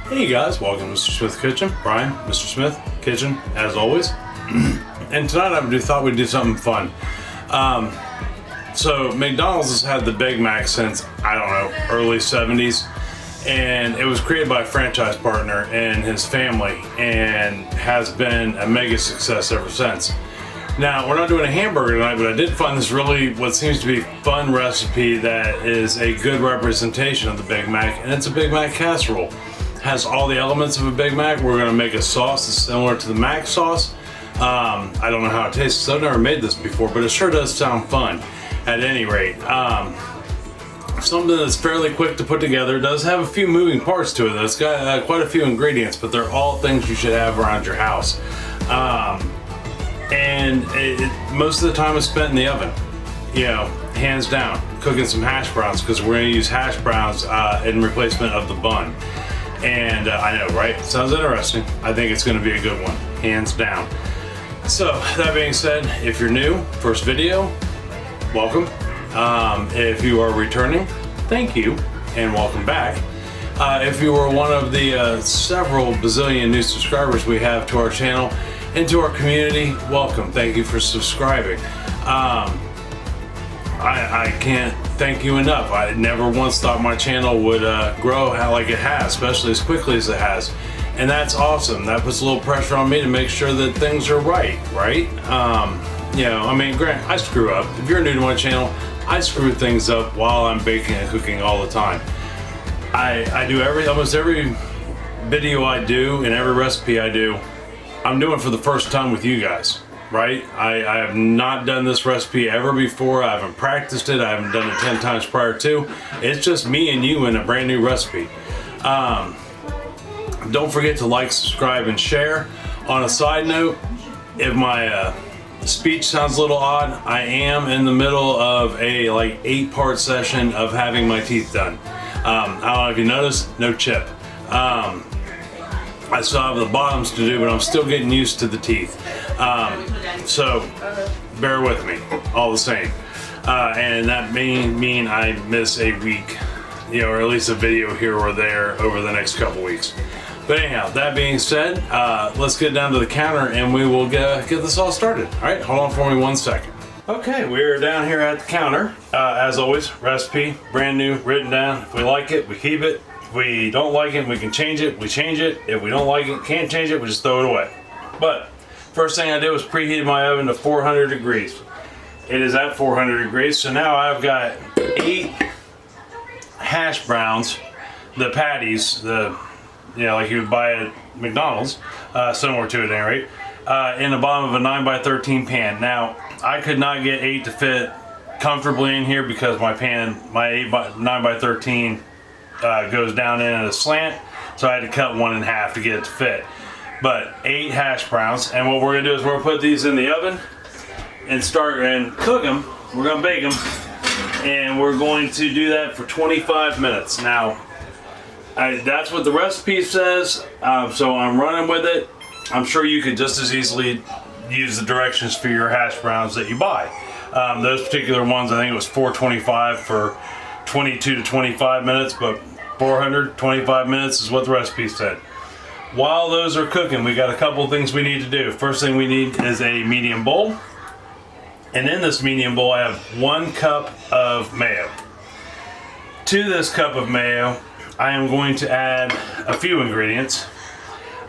Hey guys, welcome to Mr. Smith Kitchen. Brian, Mr. Smith Kitchen, as always. And tonight I thought we'd do something fun. So McDonald's has had the Big Mac since, I don't know, early 70s. And it was created by a franchise partner and his family and has been a mega success ever since. Now, we're not doing a hamburger tonight, but I did find this really what seems to be fun recipe that is a good representation of the Big Mac, and it's a Big Mac casserole. Has all the elements of a Big Mac. We're gonna make a sauce that's similar to the Mac sauce. I don't know how it tastes, I've never made this before, but it sure does sound fun at any rate. Something that's fairly quick to put together. It does have a few moving parts to it though. It's got quite a few ingredients, but they're all things you should have around your house. And most of the time is spent in the oven, you know, hands down, cooking some hash browns, because we're gonna use hash browns in replacement of the bun. And I know, right? Sounds interesting. I think it's gonna be a good one, hands down. So, that being said, if you're new, first video, welcome. If you are returning, thank you, and welcome back. If you are one of the several bazillion new subscribers we have to our channel and to our community, welcome. Thank you for subscribing. I can't thank you enough. I never once thought my channel would grow like it has, especially as quickly as it has. And that's awesome. That puts a little pressure on me to make sure that things are right? You know, I mean, granted, I screw up. If you're new to my channel, I screw things up while I'm baking and cooking all the time. I do almost every video I do and every recipe I do, I'm doing for the first time with you guys. Right? I have not done this recipe ever before. I haven't practiced it. I haven't done it 10 times prior to. It's just me and you in a brand new recipe. Don't forget to like, subscribe, and share. On a side note, if my speech sounds a little odd, I am in the middle of a like 8-part session of having my teeth done. I don't know if you noticed, no chip. I still have the bottoms to do, but I'm still getting used to the teeth. So bear with me, all the same. And that may mean I miss a week, you know, or at least a video here or there over the next couple weeks. But anyhow, that being said, let's get down to the counter and we will get this all started. All right, hold on for me 1 second. Okay, we're down here at the counter. As always, recipe, brand new, written down. If we like it, we keep it. If we don't like it, we can change it, we change it. If we don't like it, can't change it, we just throw it away. But first thing I did was preheat my oven to 400 degrees. It is at 400 degrees, so now I've got 8 hash browns, the patties, you know, like you would buy at McDonald's, similar to it at any rate, in the bottom of a 9x13 pan. Now, I could not get 8 to fit comfortably in here because my pan, my 9x13 goes down in a slant, so I had to cut one in half to get it to fit. But 8 hash browns, and what we're gonna do is we're gonna put these in the oven and start and cook them. We're gonna bake them, and we're going to do that for 25 minutes. Now, that's what the recipe says, so I'm running with it. I'm sure you could just as easily use the directions for your hash browns that you buy. Those particular ones, I think it was 425 for 22 to 25 minutes, but 425 minutes is what the recipe said. While those are cooking, we got a couple of things we need to do. First thing we need is a medium bowl. And in this medium bowl, I have 1 cup of mayo. To this cup of mayo, I am going to add a few ingredients.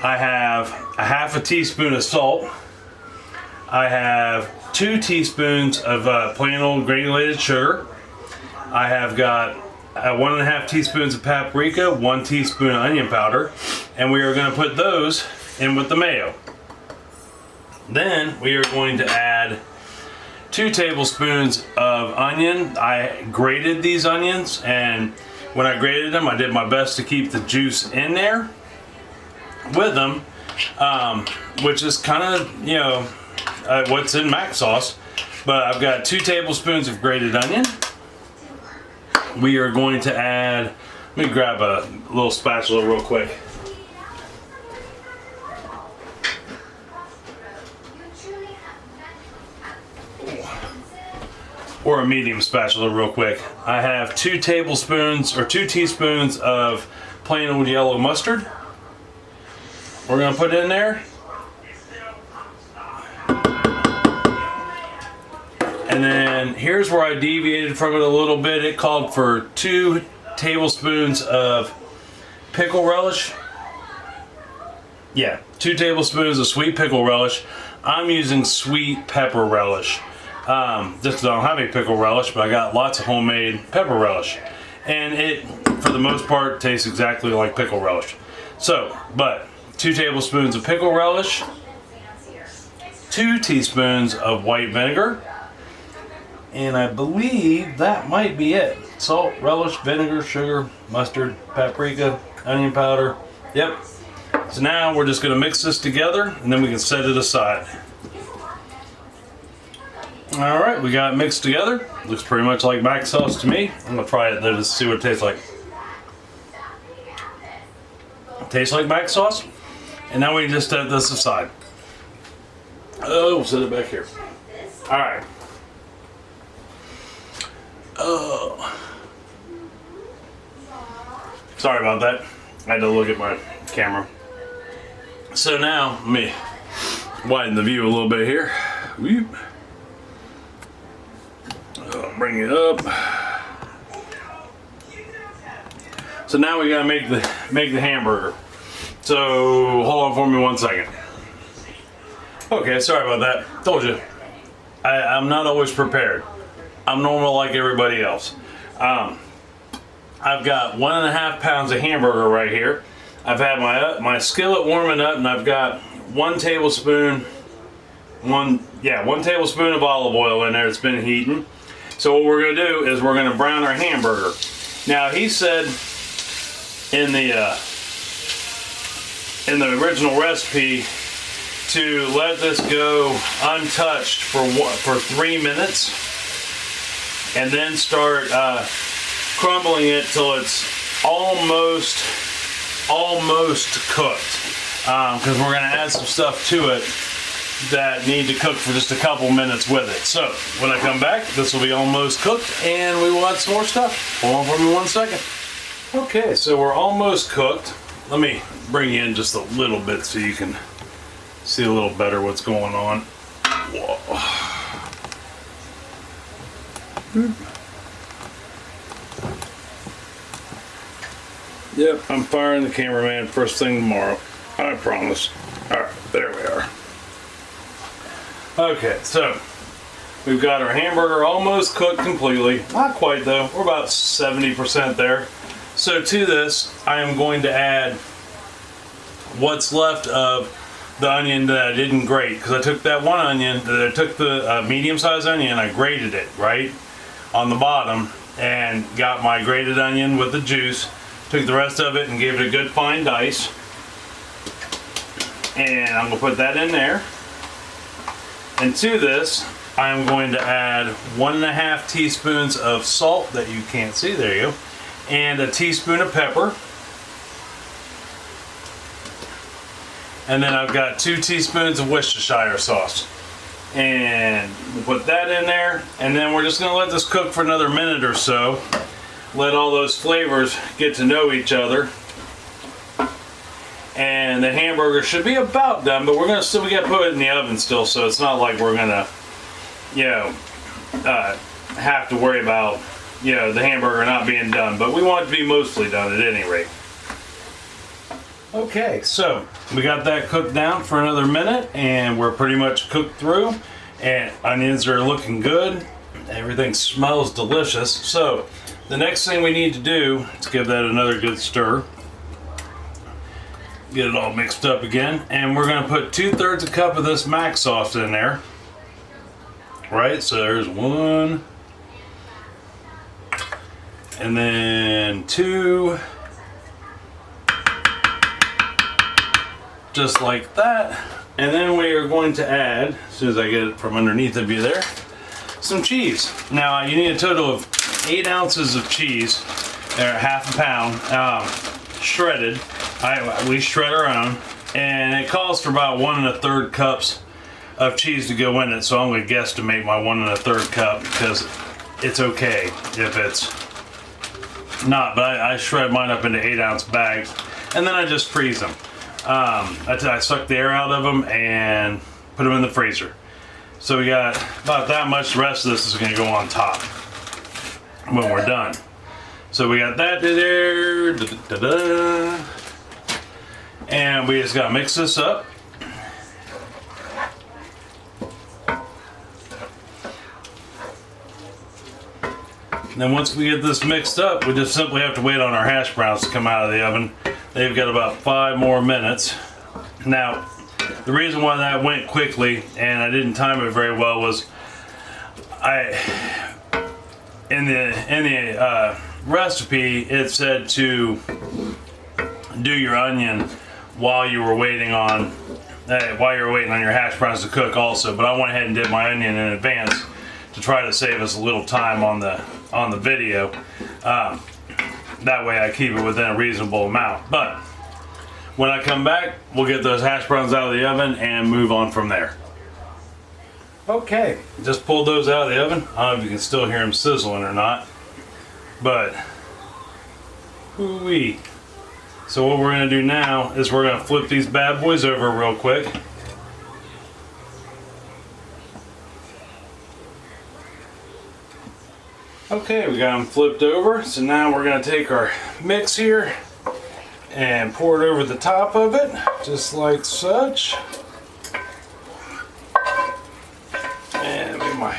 I have a ½ teaspoon of salt. I have 2 teaspoons of plain old granulated sugar. I have got 1½ teaspoons of paprika, 1 teaspoon of onion powder, and we are going to put those in with the mayo. Then we are going to add 2 tablespoons of onion. I grated these onions, and when I grated them, I did my best to keep the juice in there with them, which is kind of, you know, what's in Mac sauce. But I've got 2 tablespoons of grated onion. We are going to add, let me grab a little spatula real quick. Or a medium spatula real quick. I have 2 tablespoons or 2 teaspoons of plain old yellow mustard. we're gonna put in there. And then here's where I deviated from it a little bit. It called for 2 tablespoons of pickle relish. Yeah, 2 tablespoons of sweet pickle relish. I'm using sweet pepper relish. Just 'cause I don't have any pickle relish, but I got lots of homemade pepper relish. And it, for the most part, tastes exactly like pickle relish. So, but 2 tablespoons of pickle relish, 2 teaspoons of white vinegar, and I believe that might be it. Salt, relish, vinegar, sugar, mustard, paprika, onion powder. Yep. So now we're just going to mix this together and then we can set it aside. Alright, we got it mixed together. Looks pretty much like mac sauce to me. I'm going to try it there to see what it tastes like. Tastes like mac sauce. And now we can just set this aside. Oh, we'll set it back here. Alright. Oh. Sorry about that. I had to look at my camera. So now, let me widen the view a little bit here. Whoop. Bring it up. So now we gotta make the hamburger. So hold on for me 1 second. Okay, sorry about that. Told you, I'm not always prepared. I'm normal like everybody else. I've got 1.5 pounds of hamburger right here. I've had my skillet warming up, and I've got 1 tablespoon of olive oil in there. It's been heating. So what we're gonna do is we're gonna brown our hamburger. Now he said in the original recipe to let this go untouched for 3 minutes, and then start crumbling it till it's almost cooked. Because we're gonna add some stuff to it that need to cook for just a couple minutes with it. So when I come back, this will be almost cooked, and we will add some more stuff. Hold on for me 1 second. Okay, so we're almost cooked. Let me bring you in just a little bit so you can see a little better what's going on. Whoa. Yep, I'm firing the cameraman first thing tomorrow. I promise. Alright, there we are. Okay, so we've got our hamburger almost cooked completely. Not quite though, we're about 70% there. So to this, I am going to add what's left of the onion that I didn't grate. Because I took that one onion, I took the medium-sized onion, I grated it, right? On the bottom, and got my grated onion with the juice. Took the rest of it and gave it a good fine dice. And I'm going to put that in there. And to this, I'm going to add 1.5 teaspoons of salt that you can't see, there you go, and a teaspoon of pepper. And then I've got 2 teaspoons of Worcestershire sauce. And we'll put that in there, and then we're just going to let this cook for another minute or so. Let all those flavors get to know each other. And the hamburger should be about done, but we got to put it in the oven still, so it's not like we're gonna, have to worry about, the hamburger not being done. But we want it to be mostly done at any rate. Okay, so we got that cooked down for another minute, and we're pretty much cooked through. And onions are looking good. Everything smells delicious. So the next thing we need to do is give that another good stir. Get it all mixed up again, and we're going to put 2/3 a cup of this mac sauce in there. Right, so there's 1, and then 2, just like that. And then we are going to add, as soon as I get it from underneath of you there, some cheese. Now you need a total of 8 ounces of cheese, or 1/2 pound, shredded. We shred our own, and it calls for about 1 1/3 cups of cheese to go in it. So I'm going to guesstimate my 1 1/3 cup, because it's okay if it's not. But I shred mine up into 8-ounce bags, and then I just freeze them. I sucked the air out of them and put them in the freezer. So we got about that much. The rest of this is going to go on top when we're done. So we got that there. And we just got to mix this up. And then once we get this mixed up, we just simply have to wait on our hash browns to come out of the oven. They've got about 5 more minutes. Now, the reason why that went quickly and I didn't time it very well was in the recipe it said to do your onion while you were waiting on your hash browns to cook also, but I went ahead and did my onion in advance to try to save us a little time on the video. That way I keep it within a reasonable amount. But when I come back, we'll get those hash browns out of the oven and move on from there. Okay, just pulled those out of the oven. I don't know if you can still hear them sizzling or not, but hoo-wee. So what we're gonna do now is we're gonna flip these bad boys over real quick. Okay, we got them flipped over. So now we're gonna take our mix here and pour it over the top of it, just like such. And get my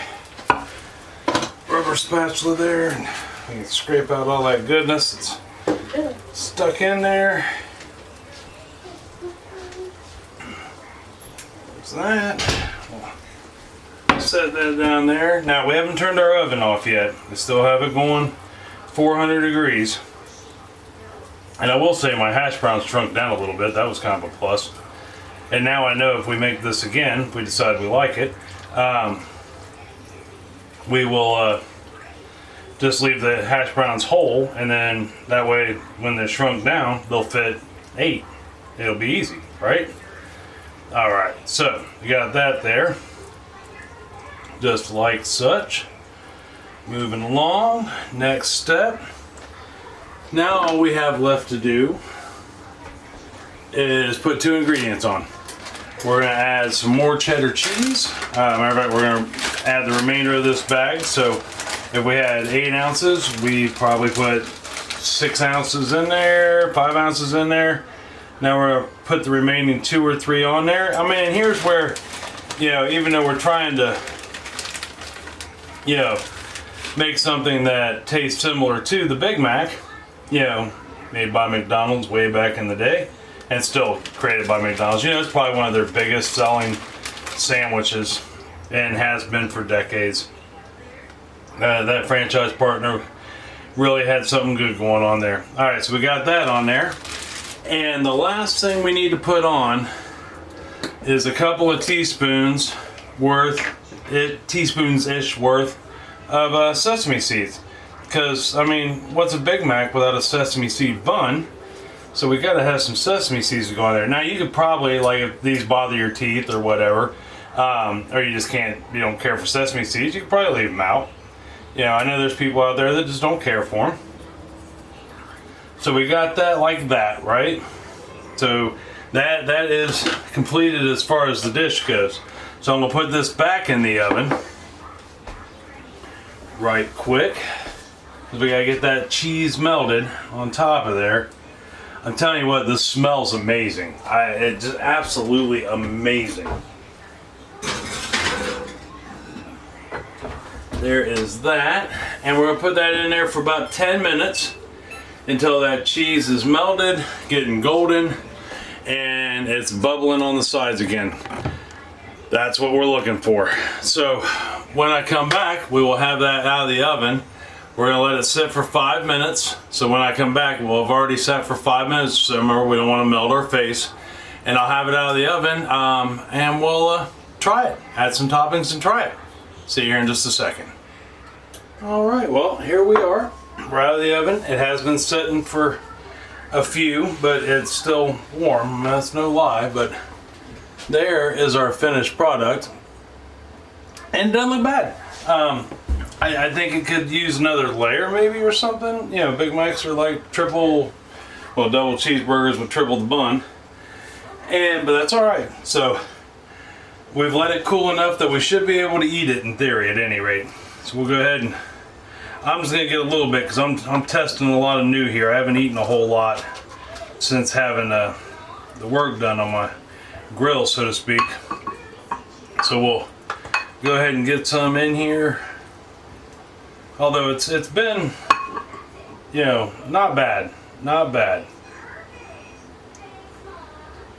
rubber spatula there, and we can scrape out all that goodness that's stuck in there. There's that. Set that down there. Now we haven't turned our oven off yet. We still have it going 400 degrees. And I will say my hash browns shrunk down a little bit. That was kind of a plus. And now I know if we make this again, if we decide we like it, we will just leave the hash browns whole, and then that way when they're shrunk down, they'll fit 8. It'll be easy, right? Alright, so we got that there. Just like such. Moving along, next step. Now all we have left to do is put 2 ingredients on. We're going to add some more cheddar cheese. Matter of fact, we're going to add the remainder of this bag. So if we had 8 ounces, we probably put 6 ounces in there, 5 ounces in there. Now we're going to put the remaining 2 or 3 on there. I mean, here's where, even though we're trying to make something that tastes similar to the Big Mac, made by McDonald's way back in the day, and still created by McDonald's. It's probably one of their biggest selling sandwiches and has been for decades. That franchise partner really had something good going on there. Alright, so we got that on there. And the last thing we need to put on is a couple of teaspoons teaspoons-ish worth of sesame seeds. Because, I mean, what's a Big Mac without a sesame seed bun? So we gotta have some sesame seeds to go in there. Now you could probably, like, if these bother your teeth or whatever, or you don't care for sesame seeds, you could probably leave them out. I know there's people out there that just don't care for them. So we got that like that, right? So that is completed as far as the dish goes. So I'm gonna put this back in the oven right quick. We gotta get that cheese melted on top of there. I'm telling you what, this smells amazing. It's just absolutely amazing. There is that. And we're gonna put that in there for about 10 minutes until that cheese is melted, getting golden, and it's bubbling on the sides again. That's what we're looking for. So when I come back, we will have that out of the oven. We're gonna let it sit for 5 minutes. So when I come back, we'll have already sat for 5 minutes to simmer. We don't want to melt our face. And I'll have it out of the oven, and we'll try it. Add some toppings and try it. See you here in just a second. All right, well, here we are. We're out of the oven. It has been sitting for a few, but it's still warm. That's no lie, but there is our finished product. And it doesn't look bad. I think it could use another layer maybe or something. Big Macs are like double cheeseburgers with triple the bun. but that's all right. So we've let it cool enough that we should be able to eat it in theory, at any rate. So we'll go ahead and I'm just gonna get a little bit because I'm testing a lot of new here. I haven't eaten a whole lot since having the work done on my grill, so to speak. So we'll go ahead and get some in here. Although it's been, you know, not bad, not bad.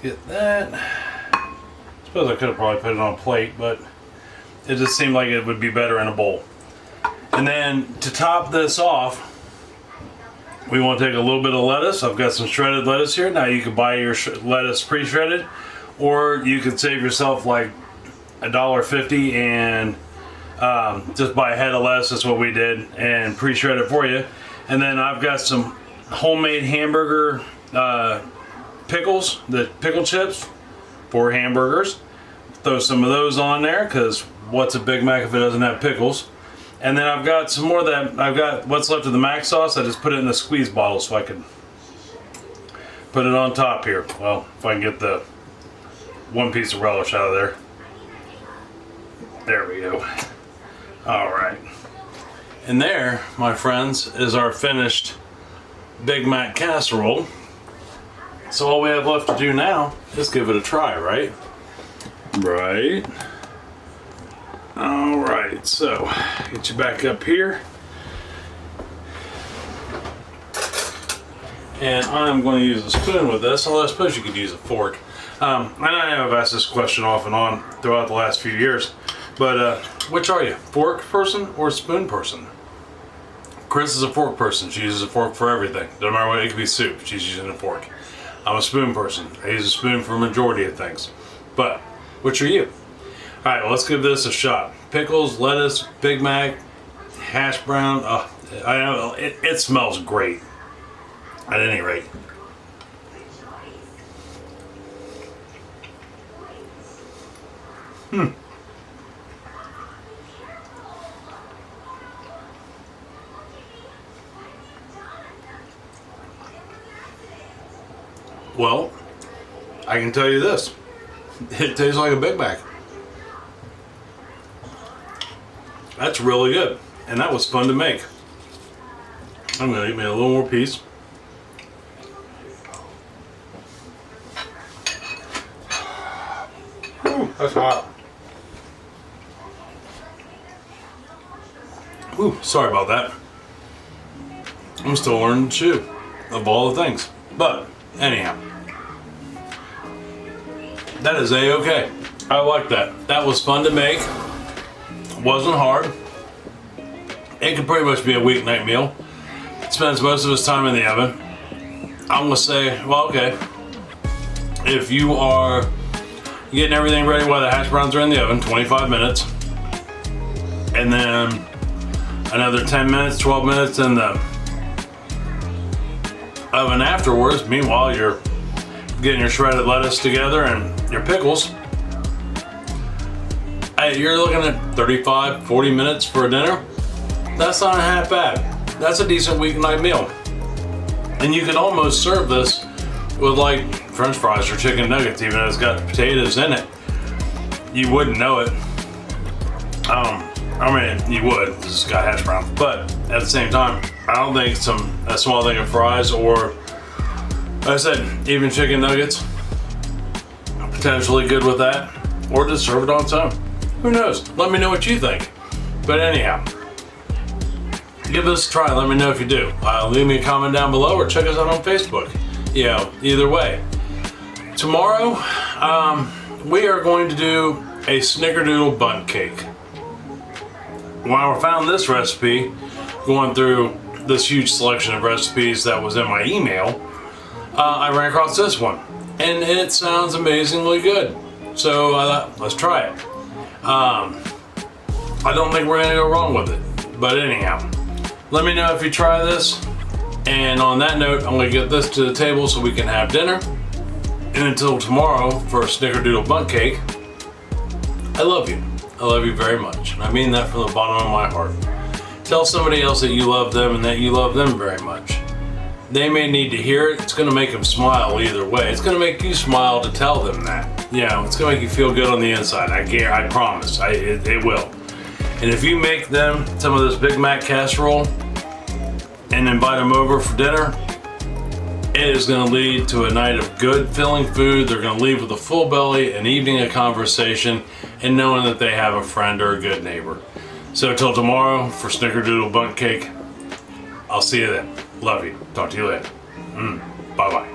Get that. I suppose I could have probably put it on a plate, but it just seemed like it would be better in a bowl. And then to top this off, we want to take a little bit of lettuce. I've got some shredded lettuce here. Now you can buy your lettuce pre-shredded, or you can save yourself like $1.50 and just buy a head of lettuce. That's what we did, and pre-shred it for you. And then I've got some homemade hamburger pickles, the pickle chips for hamburgers. Throw some of those on there, because what's a Big Mac if it doesn't have pickles? And then I've got some more that I've got what's left of the mac sauce. I just put it in a squeeze bottle so I can put it on top here. Well, if I can get the one piece of relish out of there. There we go. All right. And there, my friends, is our finished Big Mac casserole. So all we have left to do now is give it a try, right? Right. All right, so get you back up here. And I'm going to use a spoon with this, although I suppose you could use a fork. I know I've asked this question off and on throughout the last few years, but which are you, fork person or spoon person? Chris is a fork person. She uses a fork for everything. Doesn't matter what, it could be soup, she's using a fork. I'm a spoon person. I use a spoon for a majority of things. But which are you? All right, well, let's give this a shot. Pickles, lettuce, Big Mac, hash brown. I know it smells great. At any rate. Well, I can tell you this. It tastes like a Big Mac. That's really good, and that was fun to make. I'm gonna eat me a little more piece. Ooh, that's hot. Ooh, sorry about that. I'm still learning to chew, of all the things. But anyhow, that is a-okay. I like that. That was fun to make. Wasn't hard. It could pretty much be a weeknight meal. Spends most of his time in the oven. I'm gonna say, well, okay. If you are getting everything ready while the hash browns are in the oven, 25 minutes, and then another 10 minutes, 12 minutes in the oven afterwards. Meanwhile, you're getting your shredded lettuce together and your pickles. Hey, you're looking at 35, 40 minutes for a dinner. That's not half bad. That's a decent weeknight meal. And you can almost serve this with like French fries or chicken nuggets, even though it's got potatoes in it. You wouldn't know it. I mean, you would, because it's got hash brown. But at the same time, I don't think a small thing of fries, or like I said, even chicken nuggets, potentially good with that, or just serve it on its own. Who knows? Let me know what you think. But anyhow, give this a try. Let me know if you do. Leave me a comment down below, or check us out on Facebook. You know, either way. Tomorrow, we are going to do a snickerdoodle bundt cake. When I found this recipe, going through this huge selection of recipes that was in my email, I ran across this one, and it sounds amazingly good. So I thought, let's try it. I don't think we're gonna go wrong with it. But anyhow, let me know if you try this. And on that note, I'm gonna get this to the table so we can have dinner. And until tomorrow for a snickerdoodle bundt cake, I love you. I love you very much. And I mean that from the bottom of my heart. Tell somebody else that you love them and that you love them very much. They may need to hear it. It's gonna make them smile either way. It's gonna make you smile to tell them that. You know, it's gonna make you feel good on the inside. I promise, it will. And if you make them some of this Big Mac casserole and invite them over for dinner, it is going to lead to a night of good filling food. They're going to leave with a full belly, an evening of conversation, and knowing that they have a friend or a good neighbor. So till tomorrow for Snickerdoodle Bundt Cake, I'll see you then. Love you. Talk to you later. Bye-bye.